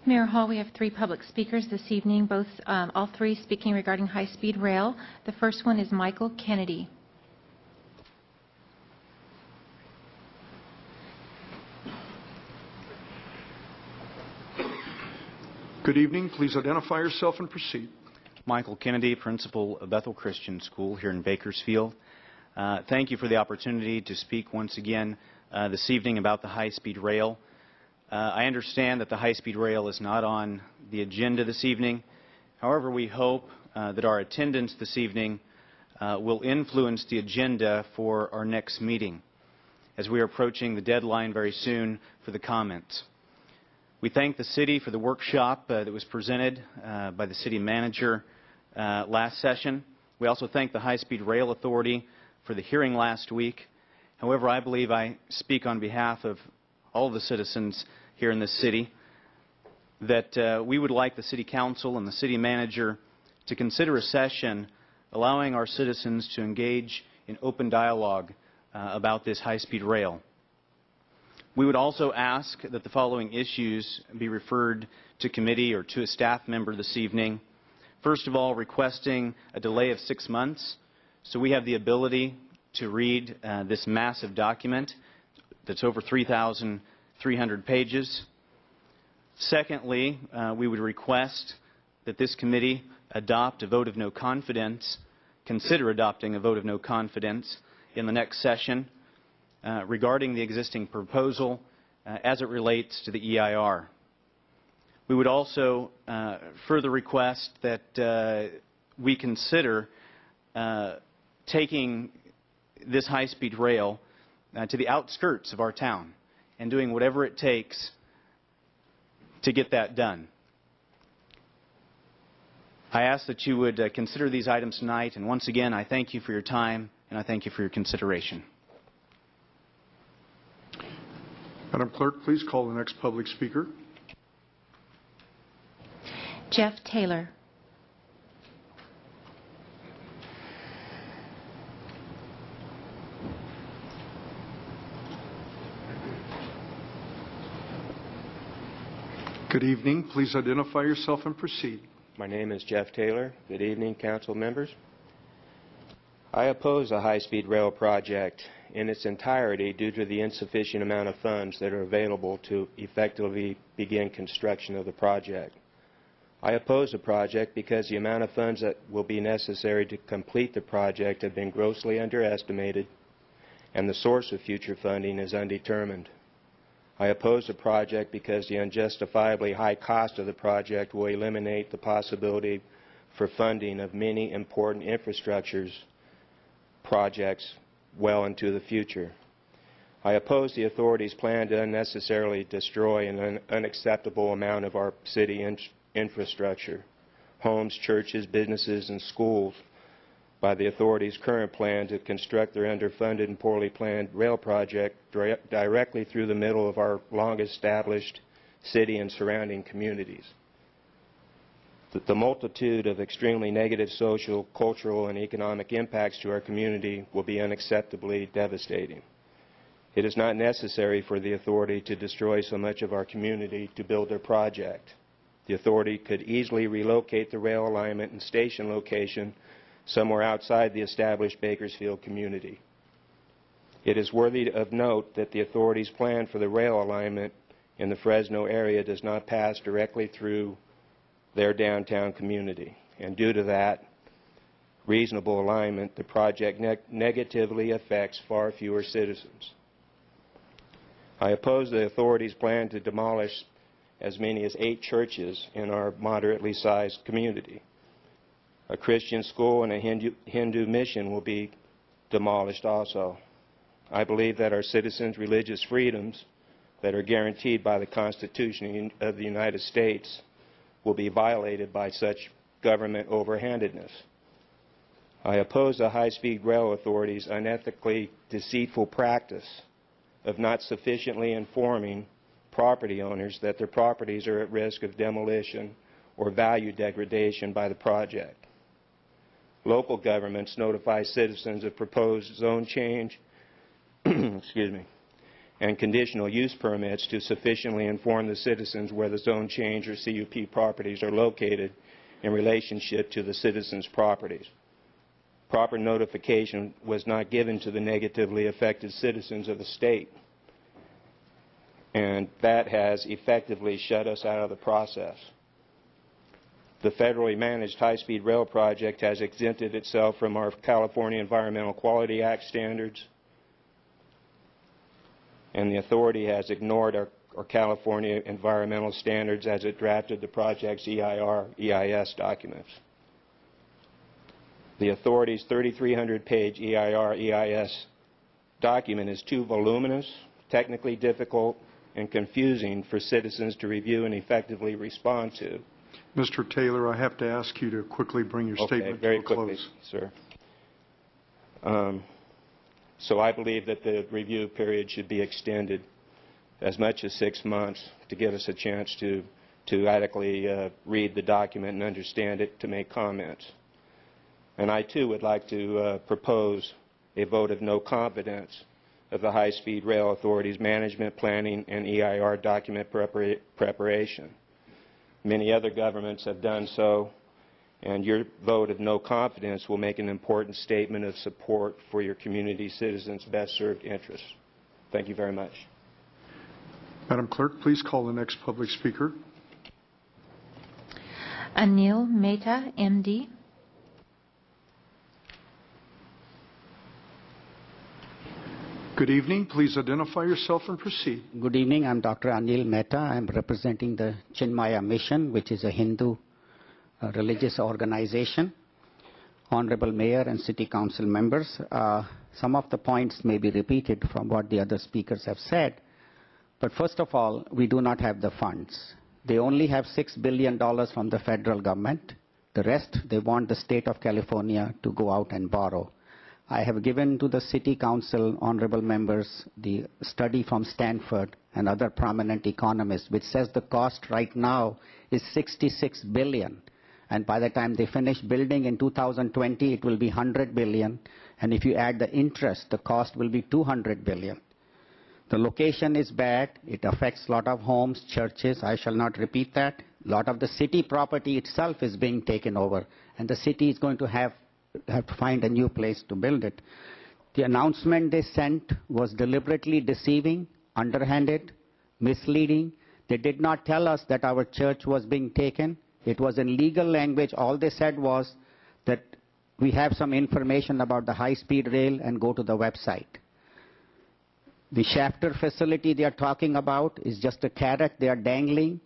Mayor Hall, we have 3 public speakers this evening, all 3 speaking regarding high-speed rail. The first one is Michael Kennedy. Good evening. Please identify yourself and proceed. Michael Kennedy, principal of Bethel Christian School here in Bakersfield. Thank you for the opportunity to speak once again this evening about the high-speed rail. I understand that the high-speed rail is not on the agenda this evening. However, we hope that our attendance this evening will influence the agenda for our next meeting, as we are approaching the deadline very soon for the comments. We thank the city for the workshop that was presented by the city manager last session. We also thank the High-Speed Rail Authority for the hearing last week. However, I believe I speak on behalf of all of the citizens here in this city that we would like the City Council and the city manager to consider a session allowing our citizens to engage in open dialogue about this high-speed rail. We would also ask that the following issues be referred to committee or to a staff member this evening. First of all, requesting a delay of 6 months so we have the ability to read this massive document that's over 3,300 pages. Secondly, we would request that this committee adopt a vote of no confidence, consider adopting a vote of no confidence in the next session regarding the existing proposal as it relates to the EIR. We would also further request that we consider taking this high-speed rail to the outskirts of our town and doing whatever it takes to get that done. I ask that you would consider these items tonight, and once again, I thank you for your time and I thank you for your consideration. Madam Clerk, please call the next public speaker. Jeff Taylor. Good evening. Please identify yourself and proceed. My name is Jeff Taylor. Good evening, council members. I oppose the high-speed rail project in its entirety due to the insufficient amount of funds that are available to effectively begin construction of the project. I oppose the project because the amount of funds that will be necessary to complete the project have been grossly underestimated and the source of future funding is undetermined. I oppose the project because the unjustifiably high cost of the project will eliminate the possibility for funding of many important infrastructure projects well into the future. I oppose the authority's plan to unnecessarily destroy an unacceptable amount of our city infrastructure, homes, churches, businesses, and schools by the authority's current plan to construct their underfunded and poorly planned rail project directly through the middle of our long-established city and surrounding communities. The multitude of extremely negative social, cultural, and economic impacts to our community will be unacceptably devastating. It is not necessary for the authority to destroy so much of our community to build their project. The authority could easily relocate the rail alignment and station location somewhere outside the established Bakersfield community. It is worthy of note that the authority's plan for the rail alignment in the Fresno area does not pass directly through their downtown community, and due to that reasonable alignment, the project negatively affects far fewer citizens. I oppose the authority's plan to demolish as many as 8 churches in our moderately sized community. A Christian school and a Hindu mission will be demolished also. I believe that our citizens' religious freedoms that are guaranteed by the Constitution of the United States will be violated by such government overhandedness. I oppose the high-speed rail authority's unethically deceitful practice of not sufficiently informing property owners that their properties are at risk of demolition or value degradation by the project. Local governments notify citizens of proposed zone change excuse me, and conditional use permits to sufficiently inform the citizens where the zone change or CUP properties are located in relationship to the citizens' properties. Proper notification was not given to the negatively affected citizens of the state, and that has effectively shut us out of the process. The federally managed high-speed rail project has exempted itself from our California Environmental Quality Act standards, and the authority has ignored our California environmental standards as it drafted the project's EIR, EIS documents. The authority's 3,300-page EIR, EIS document is too voluminous, technically difficult, and confusing for citizens to review and effectively respond to. Mr. Taylor, I have to ask you to quickly bring your statement to a close. Very quickly, sir. So I believe that the review period should be extended as much as 6 months to give us a chance to adequately read the document and understand it, to make comments. And I, too, would like to propose a vote of no confidence of the High-Speed Rail Authority's management, planning, and EIR document preparation. Many other governments have done so, and your vote of no confidence will make an important statement of support for your community citizens' best served interests. Thank you very much. Madam Clerk, please call the next public speaker. Anjali Mehta, MD. Good evening. Please identify yourself and proceed. Good evening. I'm Dr. Anjali Mehta. I'm representing the Chinmaya Mission, which is a Hindu religious organization. Honorable Mayor and City Council members, some of the points may be repeated from what the other speakers have said. But first of all, we do not have the funds. They only have $6 billion from the federal government. The rest, they want the state of California to go out and borrow. I have given to the City Council, honorable members, the study from Stanford and other prominent economists, which says the cost right now is $66 billion. And by the time they finish building in 2020, it will be $100 billion. And if you add the interest, the cost will be $200 billion. The location is bad. It affects a lot of homes, churches. I shall not repeat that. A lot of the city property itself is being taken over, and the city is going to have to find a new place to build it. The announcement they sent was deliberately deceiving, underhanded, misleading. They did not tell us that our church was being taken. It was in legal language. All they said was that we have some information about the high-speed rail and go to the website. The Shafter facility they are talking about is just a carrot they are dangling.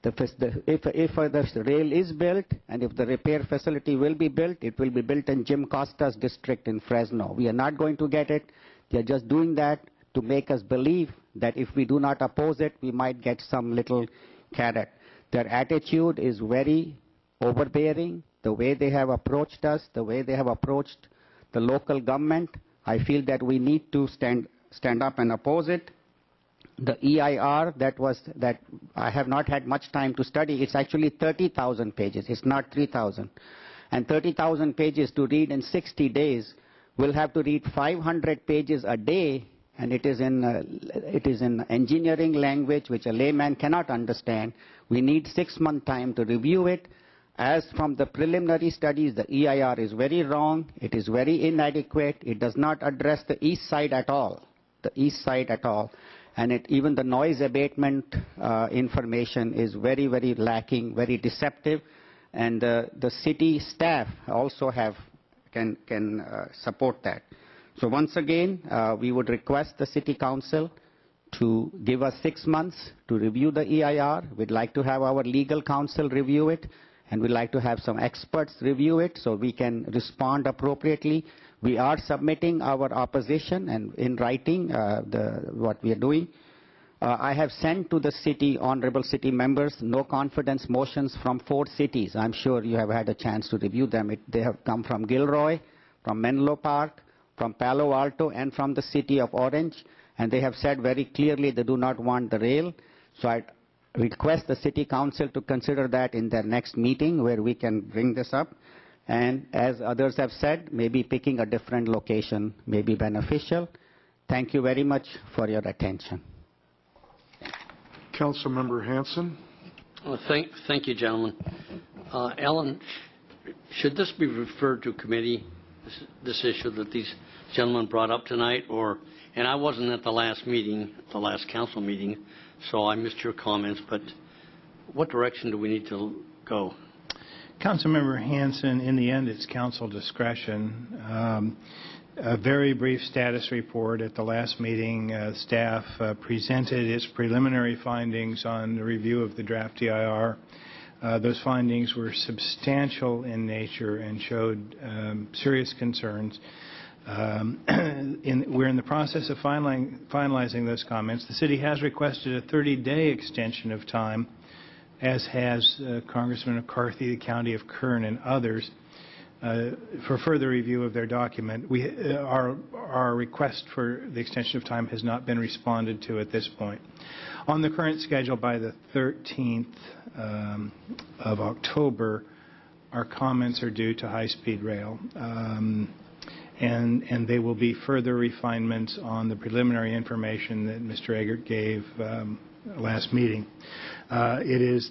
If the rail is built and if the repair facility will be built, it will be built in Jim Costa's district in Fresno. We are not going to get it. They are just doing that to make us believe that if we do not oppose it, we might get some little carrot. Their attitude is very overbearing. The way they have approached us, the way they have approached the local government, I feel that we need to stand up and oppose it. The EIR that I have not had much time to study, it's actually 30,000 pages. It's not 3,000. And 30,000 pages to read in 60 days, we'll have to read 500 pages a day, and it is in engineering language which a layman cannot understand. We need 6 month time to review it. As from the preliminary studies, the EIR is very wrong. It is very inadequate. It does not address the east side at all. The east side at all. And even the noise abatement information is very, very lacking, very deceptive. And the city staff also can support that. So once again, we would request the City Council to give us 6 months to review the EIR. We'd like to have our legal counsel review it, and we'd like to have some experts review it so we can respond appropriately. We are submitting our opposition and in writing what we are doing. I have sent to the city, honorable city members, no confidence motions from 4 cities. I'm sure you have had a chance to review them. They have come from Gilroy, from Menlo Park, from Palo Alto, and from the city of Orange. And they have said very clearly they do not want the rail. So I request the City Council to consider that in their next meeting where we can bring this up. And as others have said, maybe picking a different location may be beneficial. Thank you very much for your attention. Councilmember Hanson. Thank you, gentlemen. Ellen, should this be referred to committee, this issue that these gentlemen brought up tonight? And I wasn't at the last meeting, the last council meeting, so I missed your comments, but what direction do we need to go? Councilmember Hanson, in the end, it's council discretion. A very brief status report at the last meeting. Staff presented its preliminary findings on the review of the draft DIR. Those findings were substantial in nature and showed serious concerns. We're in the process of finalizing those comments. The city has requested a 30-day extension of time, as has Congressman McCarthy, the County of Kern, and others, for further review of their document. Our request for the extension of time has not been responded to at this point. On the current schedule, by the 13th of October, our comments are due to high-speed rail. And they will be further refinements on the preliminary information that Mr. Eggert gave last meeting. It is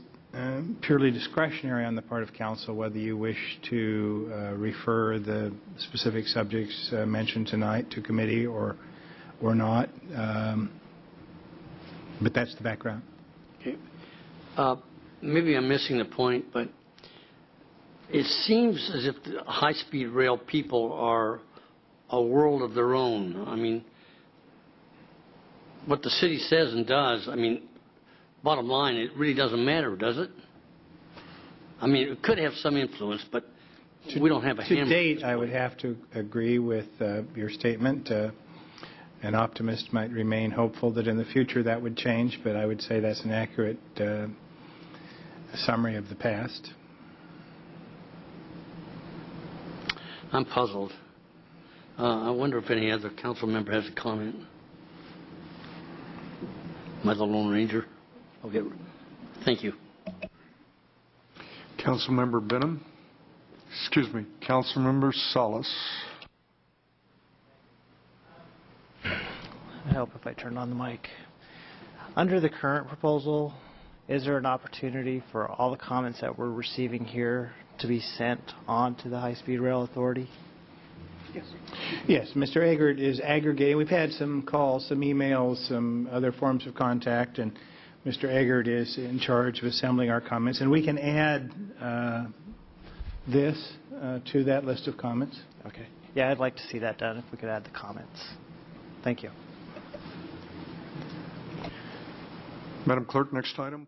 purely discretionary on the part of council whether you wish to refer the specific subjects mentioned tonight to committee or not. But that's the background. Okay. Maybe I'm missing the point, but it seems as if the high-speed rail people are a world of their own. I mean, what the city says and does, I mean, bottom line, it really doesn't matter, does it? I mean, it could have some influence, but we don't have a hammer. To date, I would have to agree with your statement. An optimist might remain hopeful that in the future that would change, but I would say that's an accurate summary of the past. I'm puzzled. I wonder if any other council member has a comment. Am I the Lone Ranger? Okay. Thank you. Councilmember Benham. Excuse me. Councilmember Salas. I hope if I turn on the mic. Under the current proposal, is there an opportunity for all the comments that we're receiving here to be sent on to the High-Speed Rail Authority? Yes, Mr. Eggert is aggregating. We've had some calls, some emails, some other forms of contact, and Mr. Eggert is in charge of assembling our comments. And we can add this to that list of comments. Okay. Yeah, I'd like to see that done if we could add the comments. Thank you. Madam Clerk, next item.